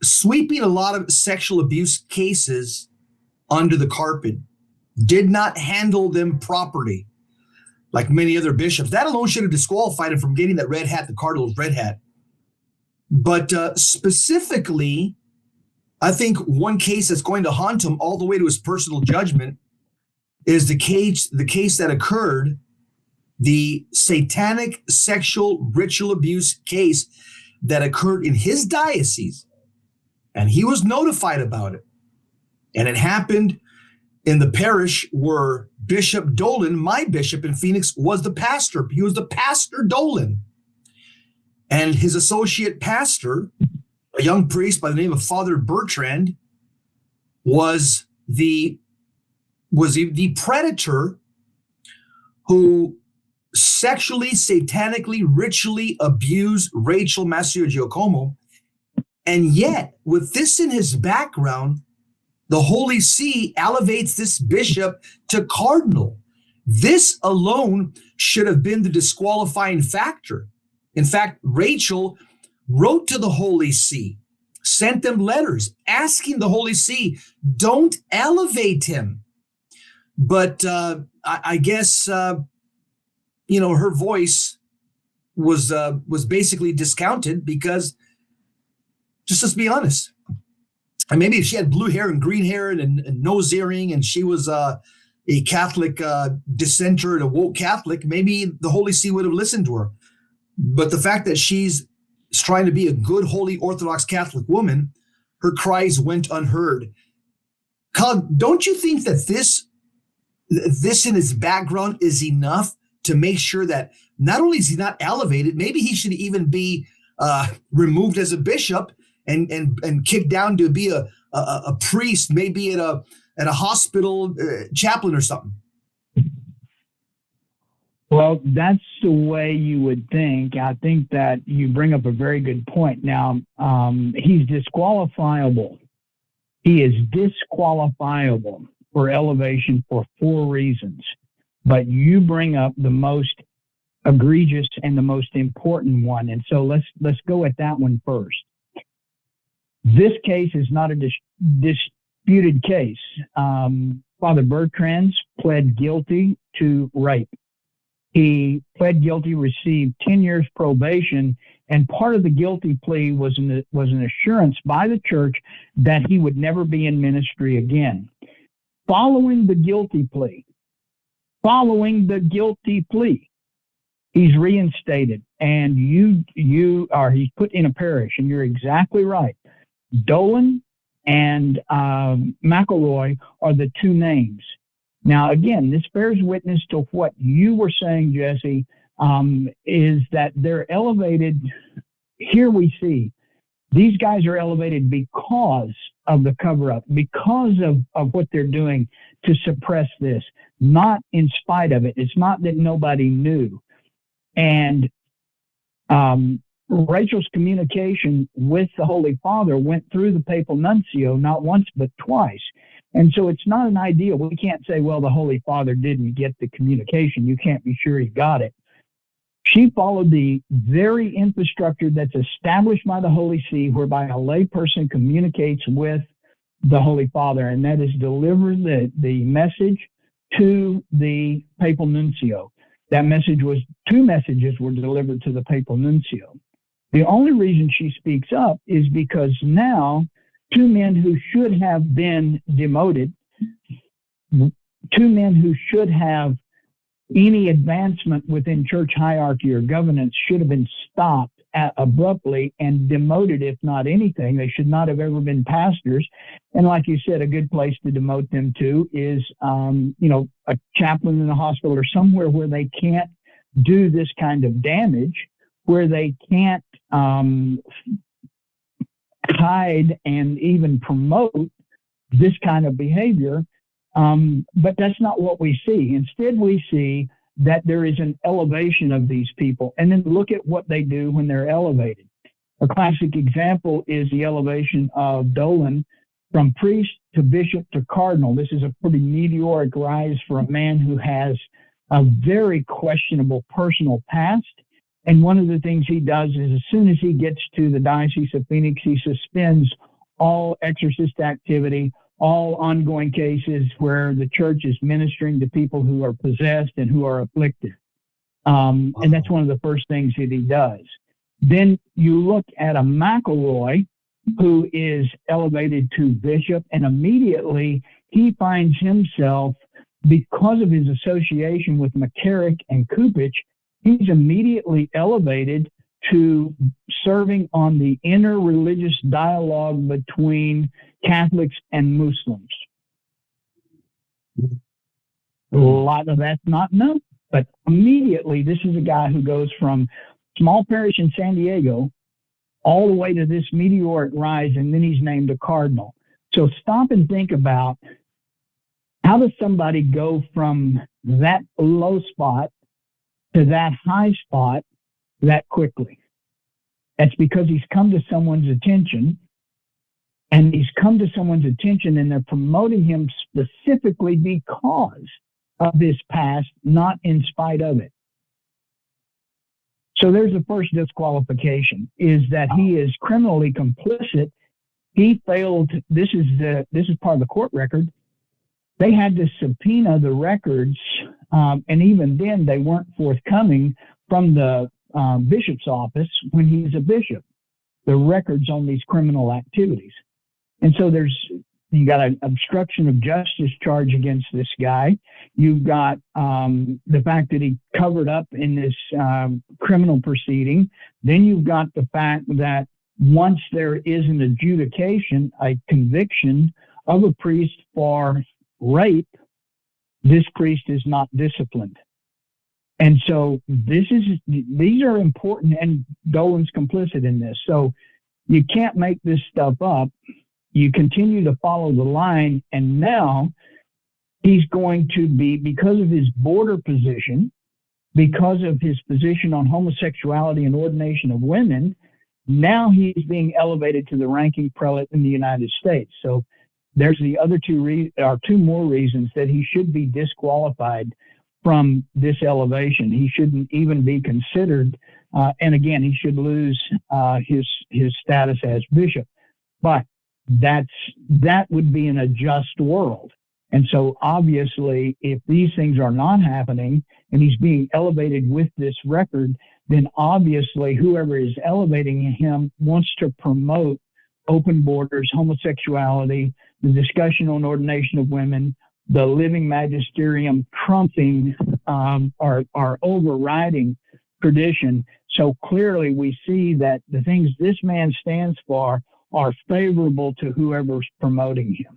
sweeping a lot of sexual abuse cases under the carpet, did not handle them properly, like many other bishops. That alone should have disqualified him from getting that red hat, the cardinal's red hat. But specifically, I think one case that's going to haunt him all the way to his personal judgment is the case that occurred, the satanic sexual ritual abuse case that occurred in his diocese. And he was notified about it. And it happened in the parish where Bishop Dolan, my bishop in Phoenix, was the pastor. He was the pastor Dolan. And his associate pastor, a young priest by the name of Father Bertrand, was the predator who sexually, satanically, ritually abused Rachel Mastrogiacomo. And yet, with this in his background, the Holy See elevates this bishop to cardinal. This alone should have been the disqualifying factor. In fact, Rachel wrote to the Holy See, sent them letters asking the Holy See, don't elevate him. But I guess, her voice was basically discounted because, just let's be honest, and maybe if she had blue hair and green hair and nose earring and she was a Catholic dissenter and a woke Catholic, maybe the Holy See would have listened to her. But the fact that she's trying to be a good, holy, Orthodox Catholic woman, her cries went unheard. Colin, don't you think that this in his background is enough to make sure that not only is he not elevated, maybe he should even be removed as a bishop and kicked down to be a priest, maybe at a hospital chaplain or something? Well, that's the way you would think. I think that you bring up a very good point. Now, he's disqualifiable. He is disqualifiable for elevation for 4 reasons. But you bring up the most egregious and the most important one. And so let's go at that one first. This case is not a disputed case. Father Bertrand pled guilty to rape. He pled guilty, received 10 years probation, and part of the guilty plea was an assurance by the church that he would never be in ministry again. Following the guilty plea, he's reinstated, and he's put in a parish, and you're exactly right. Dolan and McElroy are the 2 names. Now, again, this bears witness to what you were saying, Jesse, is that they're elevated. Here we see these guys are elevated because of the cover-up, because of what they're doing to suppress this, not in spite of it. It's not that nobody knew. And Rachel's communication with the Holy Father went through the papal nuncio not once but twice. And so it's not an idea. We can't say, well, the Holy Father didn't get the communication. You can't be sure he got it. She followed the very infrastructure that's established by the Holy See, whereby a layperson communicates with the Holy Father, and that is deliver the message to the papal nuncio. That message was 2 messages were delivered to the papal nuncio. The only reason she speaks up is because now 2 men who should have been demoted, 2 men who should have any advancement within church hierarchy or governance should have been stopped abruptly and demoted, if not anything. They should not have ever been pastors. And like you said, a good place to demote them to is, a chaplain in a hospital or somewhere where they can't do this kind of damage, where they can't hide and even promote this kind of behavior. But that's not what we see. Instead, we see that there is an elevation of these people. And then look at what they do when they're elevated. A classic example is the elevation of Dolan from priest to bishop to cardinal. This is a pretty meteoric rise for a man who has a very questionable personal past And one of the things he does is as soon as he gets to the Diocese of Phoenix, he suspends all exorcist activity, all ongoing cases where the church is ministering to people who are possessed and who are afflicted. And that's one of the first things that he does. Then you look at a McElroy who is elevated to bishop, and immediately he finds himself, because of his association with McCarrick and Kupich, he's immediately elevated to serving on the interreligious dialogue between Catholics and Muslims. A lot of that's not known, but immediately this is a guy who goes from small parish in San Diego all the way to this meteoric rise, and then he's named a cardinal. So stop and think about, how does somebody go from that low spot to that high spot that quickly? That's because he's come to someone's attention, and they're promoting him specifically because of his past, not in spite of it. So there's the first disqualification, is that he is criminally complicit. He failed. This is part of the court record. They had to subpoena the records, and even then they weren't forthcoming from the bishop's office when he's a bishop, the records on these criminal activities. And so you got an obstruction of justice charge against this guy. You've got the fact that he covered up in this criminal proceeding. Then you've got the fact that once there is an adjudication, a conviction of a priest for rape, this priest is not disciplined. And so these are important, and Dolan's complicit in this. So you can't make this stuff up. You continue to follow the line, and now he's going to be, because of his border position, because of his position on homosexuality and ordination of women, now he's being elevated to the ranking prelate in the United States. So there's the other two more reasons that he should be disqualified from this elevation. He shouldn't even be considered, and again, he should lose his status as bishop. But that would be in a just world. And so obviously, if these things are not happening and he's being elevated with this record, then obviously whoever is elevating him wants to promote open borders, homosexuality, the discussion on ordination of women, the living magisterium trumping or overriding tradition. So clearly we see that the things this man stands for are favorable to whoever's promoting him.